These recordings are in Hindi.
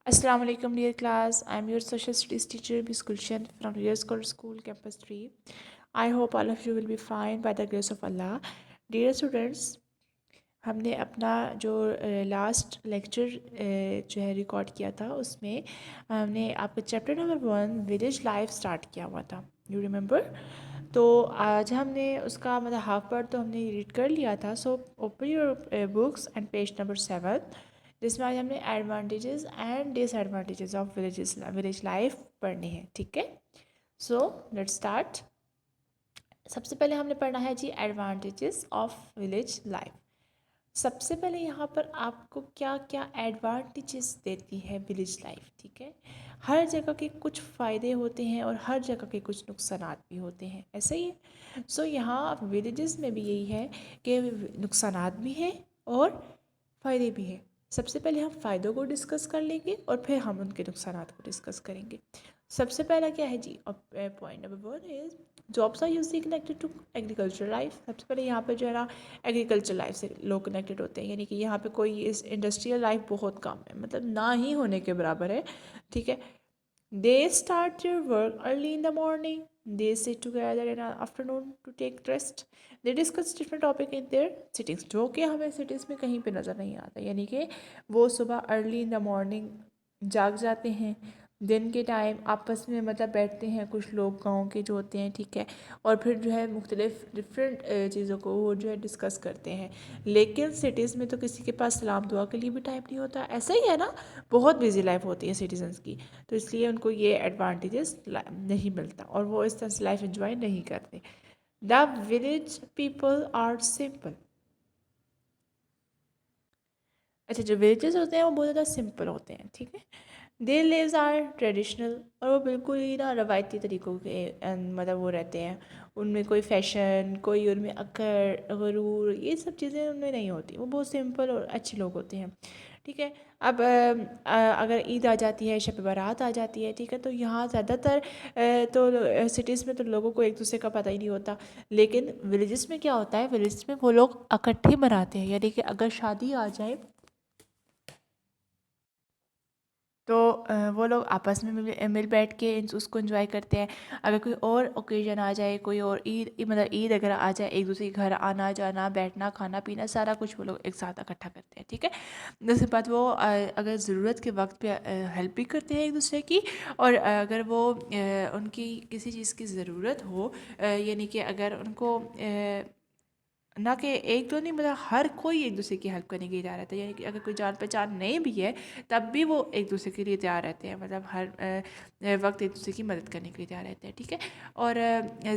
Assalamu alaikum dear class. I'm your social studies teacher Miss Gulshan from Real School Campus 3. I hope all of you will be fine by the grace of Allah. Dear students, हमने अपना जो लास्ट लेक्चर जो है रिकॉर्ड किया था उसमें हमने आपका chapter number 1 village life start किया हुआ था. You remember? तो आज हमने उसका मतलब हाफ पार्ट तो हमने रीड कर लिया था. So open your books and page number 7 जिसमें आज हमने advantages and disadvantages of village life पढ़नी है. ठीक है, सो लेट्स स्टार्ट. सबसे पहले हमने पढ़ना है जी एडवांटेजेस ऑफ विलेज लाइफ. सबसे पहले यहाँ पर आपको क्या क्या एडवांटेजेस देती है विलेज लाइफ. ठीक है, हर जगह के कुछ फ़ायदे होते हैं और हर जगह के कुछ नुकसानात भी होते हैं, ऐसा ही है. सो यहाँ विलेजेस में भी यही है कि नुकसानात भी हैं और फ़ायदे भी हैं. सबसे पहले हम फ़ायदों को डिस्कस कर लेंगे और फिर हम उनके नुकसानात को डिस्कस करेंगे. सबसे पहला क्या है जी, point number 1 is jobs are usually connected to agriculture life. सबसे पहले यहाँ पे जो है ना एग्रीकल्चर लाइफ से लोग कनेक्टेड होते हैं, यानी कि यहाँ पे कोई इस इंडस्ट्रियल लाइफ बहुत कम है, मतलब ना ही होने के बराबर है. ठीक है, they start your work early in the morning, they sit together in afternoon to take rest, they discuss different topic in their sittings, जो कि हमें सिटीज़ में कहीं पे नज़र नहीं आता. यानी कि वो सुबह अर्ली इन द मॉर्निंग जाग जाते हैं, दिन के टाइम आपस में मतलब बैठते हैं कुछ लोग गाँव के जो होते हैं. ठीक है, और फिर जो है मुख्तलिफ डिफरेंट चीज़ों को वो जो है डिस्कस करते हैं. लेकिन सिटीज़ में तो किसी के पास सलाम दुआ के लिए भी टाइम नहीं होता. ऐसा ही है ना, बहुत बिजी लाइफ होती है सिटीजन्स की, तो इसलिए उनको ये एडवांटेजेस नहीं मिलता और वो इस तरह से लाइफ एंजॉय नहीं करते. The village people are simple. अच्छा, जो विलेजेस होते हैं वो बहुत ज़्यादा सिंपल होते हैं. ठीक है, देयर लिव्स आर ट्रेडिशनल, और वो बिल्कुल ही ना रवायती तरीक़ों के मतलब वो रहते हैं. उनमें कोई फैशन, कोई उनमें अकड़ गरूर, ये सब चीज़ें उनमें नहीं होती. वो बहुत सिंपल और अच्छे लोग होते हैं. ठीक है, अब अगर ईद आ जाती है, शब बारात आ जाती है, ठीक है, तो यहाँ ज़्यादातर तो सिटीज़ में तो लोगों को एक दूसरे का पता ही नहीं होता. लेकिन विलेजेस में क्या होता है, विलेजेस में वो लोग इकट्ठे मनाते हैं. यानी कि अगर शादी आ जाए तो वो लोग आपस में मिल बैठ के उसको एंजॉय करते हैं. अगर कोई और ओकेजन आ जाए, कोई और ईद मतलब ईद अगर आ जाए, एक दूसरे के घर आना जाना, बैठना, खाना पीना, सारा कुछ वो लोग एक साथ इकट्ठा करते हैं. ठीक है, उसके बाद वो अगर ज़रूरत के वक्त पे हेल्प भी करते हैं एक दूसरे की. और अगर वो उनकी किसी चीज़ की ज़रूरत हो, यानी कि अगर उनको ना कि एक तो नहीं, मतलब हर कोई एक दूसरे की हेल्प करने के लिए तैयार रहता है. यानी कि अगर कोई जान पहचान नहीं भी है तब भी वो एक दूसरे के लिए तैयार रहते हैं, मतलब हर वक्त एक दूसरे की मदद करने के लिए तैयार रहते हैं. ठीक है, और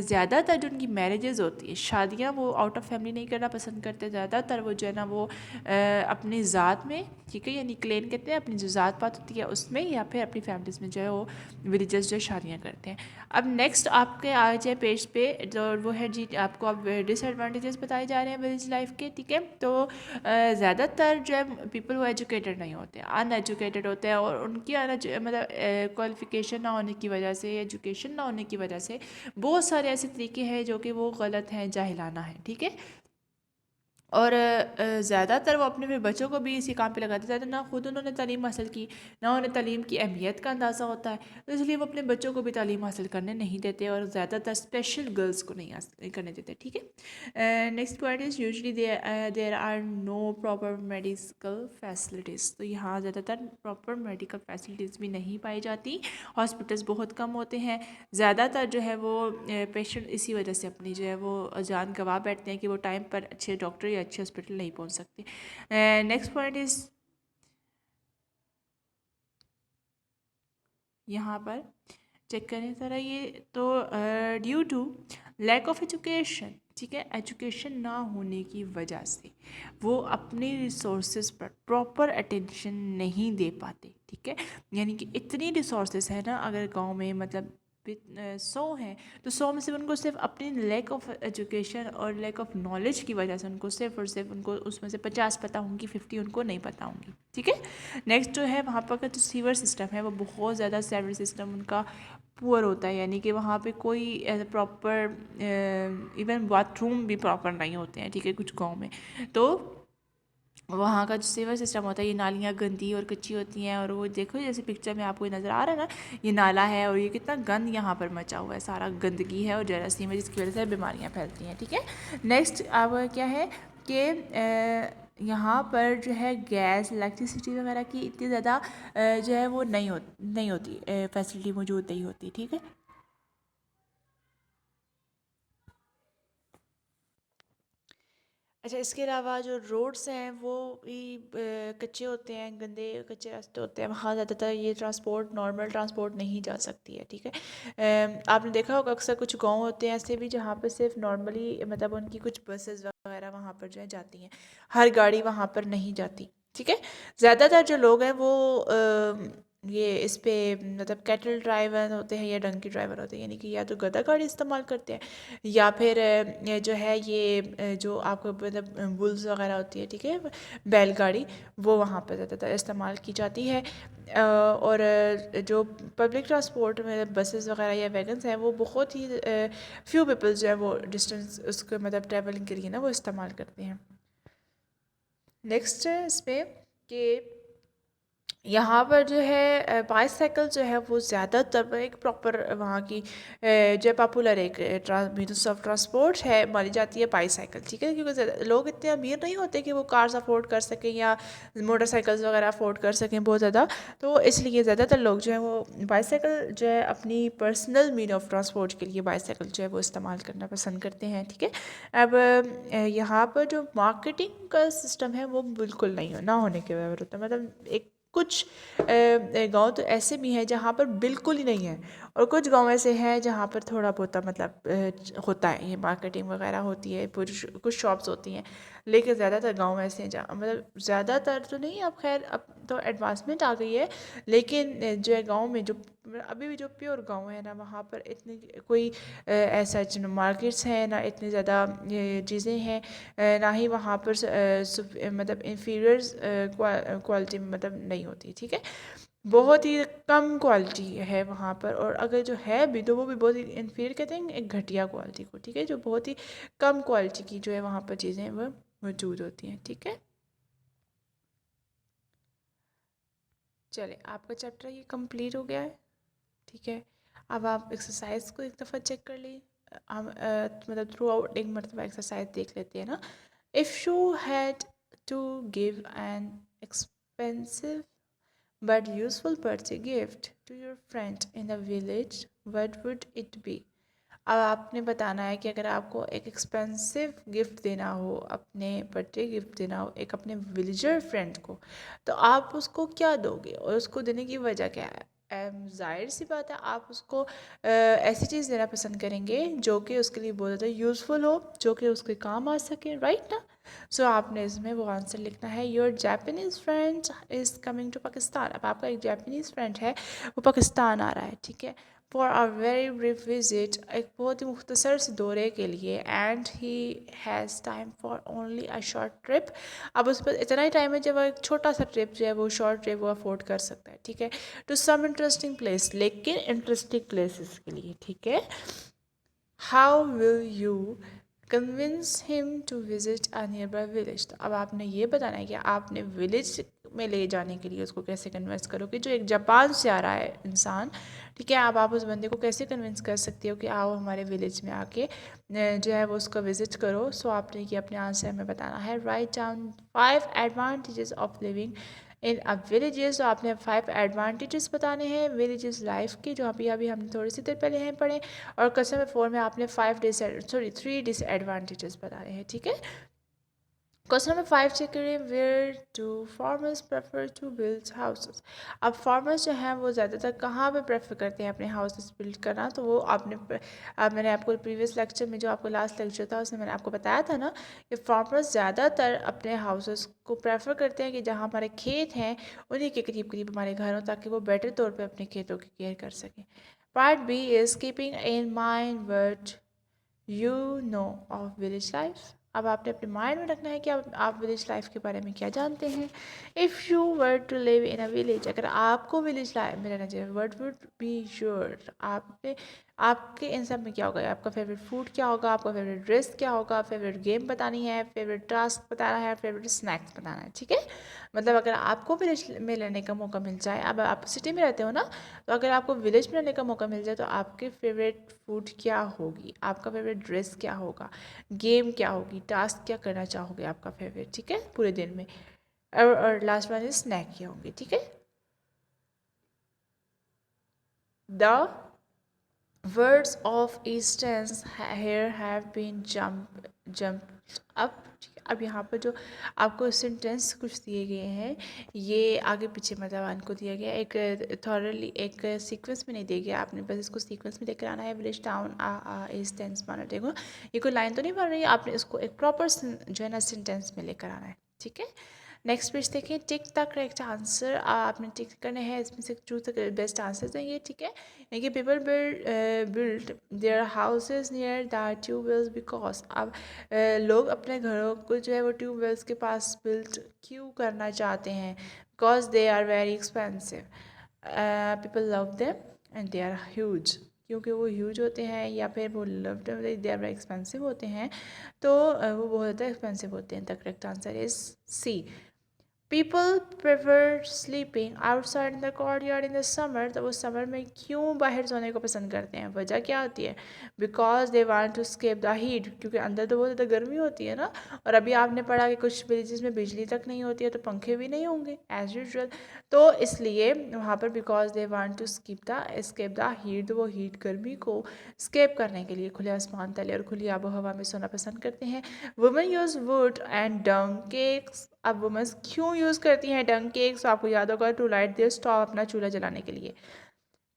ज़्यादातर जो उनकी मैरिजेज़ होती है, शादियाँ, वो आउट ऑफ फैमिली नहीं करना पसंद करते. ज़्यादातर वो जो है ना वो अपनी ज़ात में, ठीक है, यानी क्लेम कहते हैं, अपनी जो ज़ात पात होती है उसमें, या फिर अपनी फैमिलीज़ में जो है वो विलेजेस जो शादियाँ करते हैं. अब नेक्स्ट आपके आ जाए पेज पे, जो वो है जी, आपको अब डिसएडवांटेजेस बताए जा रहे हैं विलेज लाइफ के. ठीक है, तो ज़्यादातर जो है पीपल वो एजुकेटेड नहीं होते, अनएजुकेटेड होते हैं, और उनकी मतलब क्वालिफिकेशन ना होने की वजह से, एजुकेशन ना होने की वजह से बहुत सारे ऐसे तरीके हैं जो कि वो गलत हैं, जाहिलाना है. ठीक है, और ज़्यादातर वो अपने बच्चों को भी इसी काम पे लगाते ज़्यादा, ना खुद उन्होंने तालीम हासिल की, ना उन्हें तालीम की अहमियत का अंदाज़ा होता है, तो इसलिए वो अपने बच्चों को भी तालीम हासिल करने नहीं देते, और ज़्यादातर स्पेशल गर्ल्स को नहीं करने देते. ठीक है, next point is usually there are no proper medical facilities. तो यहाँ ज़्यादातर प्रॉपर मेडिकल फैसिलिटीज़ भी नहीं पाई जाती, हॉस्पिटल्स बहुत कम होते हैं. ज़्यादातर जो है वो पेशेंट इसी वजह से अपनी जो है वो जान गंवा बैठते हैं कि वो टाइम पर अच्छे डॉक्टर या अच्छे हॉस्पिटल नहीं पहुंच सकते. नेक्स्ट पॉइंट इज़ यहाँ पर चेक करें ज़रा ये, तो due to lack of education, ठीक है, एजुकेशन ना होने की वजह से वो अपने रिसोर्सेज पर प्रॉपर अटेंशन नहीं दे पाते. ठीक है, यानी कि इतनी रिसोर्सेज है ना, अगर गांव में मतलब 100 हैं, तो 100 में से उनको सिर्फ अपनी लैक ऑफ एजुकेशन और लैक ऑफ नॉलेज की वजह से उनको सिर्फ और सिर्फ उनको उसमें से 50 पता होंगी, 50 उनको नहीं पता होंगी. ठीक है, नेक्स्ट जो है वहाँ पर का जो सीवर सिस्टम है वो बहुत ज़्यादा सीवर सिस्टम उनका पुअर होता है. यानी कि वहाँ पे कोई प्रॉपर इवन बाथरूम भी प्रॉपर नहीं होते हैं. ठीक है, कुछ गाँव में तो वहाँ का जो सीवर सिस्टम होता है, ये नालियाँ गंदी और कच्ची होती हैं, और वो देखो जैसे पिक्चर में आपको नज़र आ रहा है ना, ये नाला है और ये कितना गंद यहाँ पर मचा हुआ है, सारा गंदगी है और जरासीम है, जिसकी वजह से बीमारियाँ फैलती हैं। ठीक है, नेक्स्ट अब क्या है कि यहाँ पर जो है गैस इलेक्ट्रिसिटी वगैरह की इतनी ज़्यादा जो है वो नहीं होती फैसिलिटी मौजूद नहीं होती। ठीक है, अच्छा, इसके अलावा जो रोड्स हैं वो भी कच्चे होते हैं, गंदे कच्चे रास्ते होते हैं, वहाँ ज़्यादातर ये ट्रांसपोर्ट नॉर्मल ट्रांसपोर्ट नहीं जा सकती है। ठीक है, आपने देखा होगा अक्सर कुछ गांव होते हैं ऐसे भी जहाँ पर सिर्फ नॉर्मली मतलब उनकी कुछ बसेस वगैरह वहाँ पर जो है जाती हैं, हर गाड़ी वहाँ पर नहीं जाती। ठीक है, ज़्यादातर जो लोग हैं वो ये इस पे मतलब कैटल ड्राइवर होते हैं या डंकी ड्राइवर होते हैं, यानी कि या तो गधा गाड़ी इस्तेमाल करते हैं या फिर ये जो है ये जो आपको मतलब बुल्स वगैरह होती है, ठीक है, बैलगाड़ी, वो वहाँ पर ज़्यादातर इस्तेमाल की जाती है। और जो पब्लिक ट्रांसपोर्ट में बसेस वगैरह या वैगन्स हैं वो बहुत ही फ्यू पीपल्स जो है वो डिस्टेंस उसको मतलब ट्रैवलिंग के लिए ना वो इस्तेमाल करते हैं। नेक्स्ट है इसमें कि यहाँ पर जो है बाईसाइकिल जो है वो ज़्यादातर एक प्रॉपर वहाँ की जो पॉपुलर एक मीन्स ऑफ ट्रांसपोर्ट है मानी जाती है बाईसाइकिल। ठीक है, क्योंकि लोग इतने अमीर नहीं होते कि वो कार्स अफोर्ड कर सकें या मोटरसाइकिल्स वगैरह अफोर्ड कर सकें बहुत ज़्यादा, तो इसलिए ज़्यादातर लोग जो है वो बाईसाइकिल जो है अपनी पर्सनल मीन ऑफ ट्रांसपोर्ट के लिए बाईसाइकिल जो है वो इस्तेमाल करना पसंद करते हैं। ठीक है, अब यहाँ पर जो मार्केटिंग का सिस्टम है वो बिल्कुल नहीं ना होने के बराबर होता है, मतलब एक कुछ गांव तो ऐसे भी हैं जहाँ पर बिल्कुल ही नहीं है, और कुछ गांव ऐसे हैं जहाँ पर थोड़ा बहुत मतलब होता है, ये मार्केटिंग वगैरह होती है, कुछ शॉप्स होती हैं, लेकिन ज़्यादातर गांव ऐसे हैं जहाँ मतलब ज़्यादातर तो नहीं, अब खैर अब तो एडवांसमेंट आ गई है, लेकिन जो है गांव में जो अभी भी जो प्योर गांव है ना, वहाँ पर इतनी कोई ऐसा मार्केट्स हैं ना, इतनी ज़्यादा चीज़ें हैं, ना ही वहाँ पर मतलब इंफीरियर क्वालिटी मतलब नहीं होती। ठीक है, बहुत ही कम क्वालिटी है वहाँ पर, और अगर जो है भी तो वो भी बहुत ही इंफीरियर कहते हैं एक घटिया क्वालिटी को। ठीक है, जो बहुत ही कम क्वालिटी की जो है वहाँ पर चीज़ें वो मौजूद होती हैं। ठीक है, चले आपका चैप्टर ये कंप्लीट हो गया है। ठीक है, अब आप एक्सरसाइज को एक दफ़ा चेक कर ली, हम मतलब थ्रू आउट एक मरतबा एक्सरसाइज देख लेते हैं ना। If you had to give an expensive but useful birthday gift to your friend in the village, what would it be? अब आपने बताना है कि अगर आपको एक एक्सपेंसिव गिफ्ट देना हो, अपने बर्थडे गिफ्ट देना हो एक अपने विलेजर फ्रेंड को, तो आप उसको क्या दोगे और उसको देने की वजह क्या है? जाहिर सी बात है आप उसको ऐसी चीज़ देना पसंद करेंगे जो कि उसके लिए बहुत ज़्यादा यूज़फुल हो, जो कि उसके काम आ सके, राइट ना। सो आपने इसमें वो आंसर लिखना है, your Japanese friend is coming to Pakistan. अब आपका एक जापानीज़ फ्रेंड है, वो पाकिस्तान आ रहा है। ठीक है, for a very brief visit, एक बहुत ही मुख्तसर से दौरे के लिए, and he has time for only a short trip. अब उस पर इतना ही टाइम है जब वो एक छोटा सा ट्रिप जो है वो शॉर्ट ट्रिप वो अफोर्ड कर सकता है। ठीक है, टू सम इंटरेस्टिंग प्लेस, लेकिन इंटरेस्टिंग प्लेसेस के लिए। ठीक है, how will you convince him to visit a nearby village. तो अब आपने ये बताना है कि आपने विलेज में ले जाने के लिए उसको कैसे कन्विंस करोगे, जो एक जापान से आ रहा है इंसान। ठीक है, अब आप उस बंदे को कैसे कन्विंस कर सकते हो कि आओ हमारे विलेज में आके जो है वो उसको विज़िट करो। सो आपने ये अपने आंसर में बताना है, write down 5 advantages of living in अब विलेजेस। तो आपने 5 एडवांटेजेस बताने हैं विलेजेस लाइफ के, जो अभी अभी हमने थोड़ी सी देर पहले हैं पढ़े, और क्वेश्चन 4 में आपने 3 डिसएडवांटेजेस बताने हैं। ठीक है, क्वेश्चन नंबर 5 चेक करें, where do farmers prefer to build houses. अब फार्मर्स जो हैं वो ज़्यादातर कहाँ पे प्रेफर करते हैं अपने हाउसेस बिल्ड करना, तो वो मैंने आपको प्रीवियस लेक्चर में जो आपको लास्ट लेक्चर था उसमें मैंने आपको बताया था ना कि फार्मर्स ज़्यादातर अपने हाउसेस को प्रेफर करते हैं कि जहाँ हमारे खेत हैं उन्हीं के करीब करीब हमारे घर हों, ताकि वो बेटर तौर पर अपने खेतों की केयर कर सकें। Part B is keeping in mind word you know of village life. अब आपने अपने माइंड में रखना है कि आप विलेज लाइफ के बारे में क्या जानते हैं। If you were to live in a village, अगर आपको विलेज लाइफ में रहना चाहिए, व्हाट वुड बी योर, आपने आपके इन सब में क्या होगा, आपका फेवरेट फूड क्या होगा, आपका फेवरेट ड्रेस क्या होगा, फेवरेट गेम बतानी है, फेवरेट टास्क बताना है, फेवरेट स्नैक्स बताना है, ठीक है। मतलब अगर आपको विलेज में रहने का मौका मिल जाए, अब आप सिटी में रहते हो ना, तो अगर आपको विलेज में रहने का मौका मिल जाए तो आपके फेवरेट फूड क्या होगी, आपका फेवरेट ड्रेस क्या होगा, गेम क्या होगी, टास्क क्या करना चाहोगे आपका फेवरेट, ठीक है, पूरे दिन में। और लास्ट वन इज स्नैक क्या होंगे, ठीक है। The words of instance here have been jumped up। अब यहाँ पर जो आपको सेंटेंस कुछ दिए गए हैं, ये आगे पीछे मतलब इनको दिया गया एक थॉरली एक सीक्वेंस में नहीं दिया गया, आपने बस इसको सीक्वेंस में लेकर आना है। विलेज टाउन आ इस टेंस माना, देखो ये कोई लाइन तो नहीं बन रही है, आपने इसको एक प्रॉपर जो है ना सेंटेंस में लेकर आना है, ठीक है। नेक्स्ट पेज देखिए, टिक द करेक्ट आंसर, आपने टिक करने हैं, इसमें से चूज द बेस्ट आंसर देंगे, ठीक है। देखिए people build their houses near the tube wells because, अब लोग अपने घरों को जो है वो ट्यूबवेल्स के पास बिल्ड क्यों करना चाहते हैं, because they are very expensive, people love them and they are huge, क्योंकि वो ह्यूज होते हैं, या फिर वो loved they are very expensive होते हैं, तो वो बहुत ज़्यादा एक्सपेंसिव होते हैं। The correct answer is C. People prefer sleeping outside in the courtyard in the summer, तो वो समर में क्यों बाहर सोने को पसंद करते हैं, वजह क्या होती है, because they want to escape the heat, क्योंकि अंदर तो बहुत ज़्यादा गर्मी होती है ना, और अभी आपने पढ़ा कि कुछ विलेजेस में बिजली तक नहीं होती है, तो पंखे भी नहीं होंगे एज यूजल, तो इसलिए वहाँ पर because they want to escape the heat, तो वो हीट गर्मी को स्केप करने के लिए खुले आसमान तले और खुली आबो हवा में सोना पसंद करते हैं। Women use wood and dung cakes, अब वुमेंस क्यों यूज़ करती हैं डंग केक्स, आपको याद होगा, टू लाइट देयर स्टोव, अपना चूल्हा जलाने के लिए।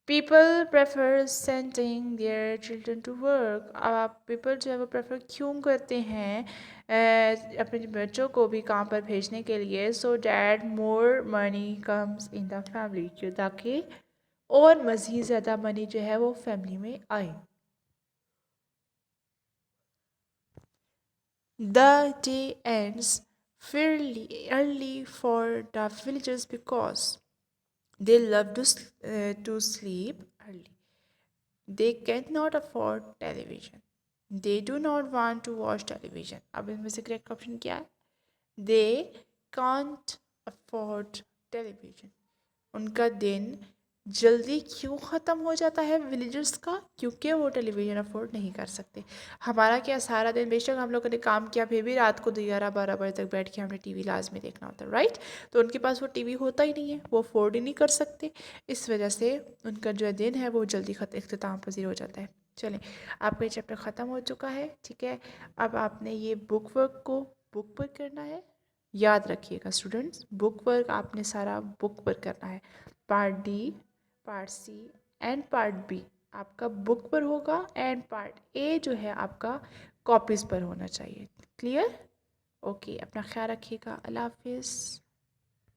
People prefer sending their children to work, अब आप पीपल जो है वो प्रेफर क्यों करते हैं अपने बच्चों को भी काम पर भेजने के लिए, so that more money comes in the family, जो ताकि और मज़ीद ज़्यादा मनी जो है वो फैमिली में आए। The day ends fairly early for the villagers because they love to sleep early. They cannot afford television. They do not want to watch television. अब इनमें से करेक्ट ऑप्शन क्या है? They can't afford television. उनका दिन जल्दी क्यों ख़त्म हो जाता है विलेजर्स का, क्योंकि वो टेलीविज़न अफोर्ड नहीं कर सकते। हमारा क्या सारा दिन बेशक हम लोगों ने काम किया, फिर भी रात को 11-12 बजे तक बैठ के हमने टीवी लाजमी देखना होता है, राइट। तो उनके पास वो टीवी होता ही नहीं है, वो अफोर्ड ही नहीं कर सकते, इस वजह से उनका जो दिन है वो जल्दी इख्तिताम पजीर हो जाता है। चलें, आपका ये चैप्टर ख़त्म हो चुका है, ठीक है। अब आपने ये बुक वर्क को बुक पर करना है, याद रखिएगा स्टूडेंट्स, बुक वर्क आपने सारा बुक पर करना है। Part D, part C and part B आपका बुक पर होगा, एंड पार्ट ए जो है आपका कॉपीज़ पर होना चाहिए। क्लियर? ओके, अपना ख्याल रखिएगा। अल्लाह हाफिज़।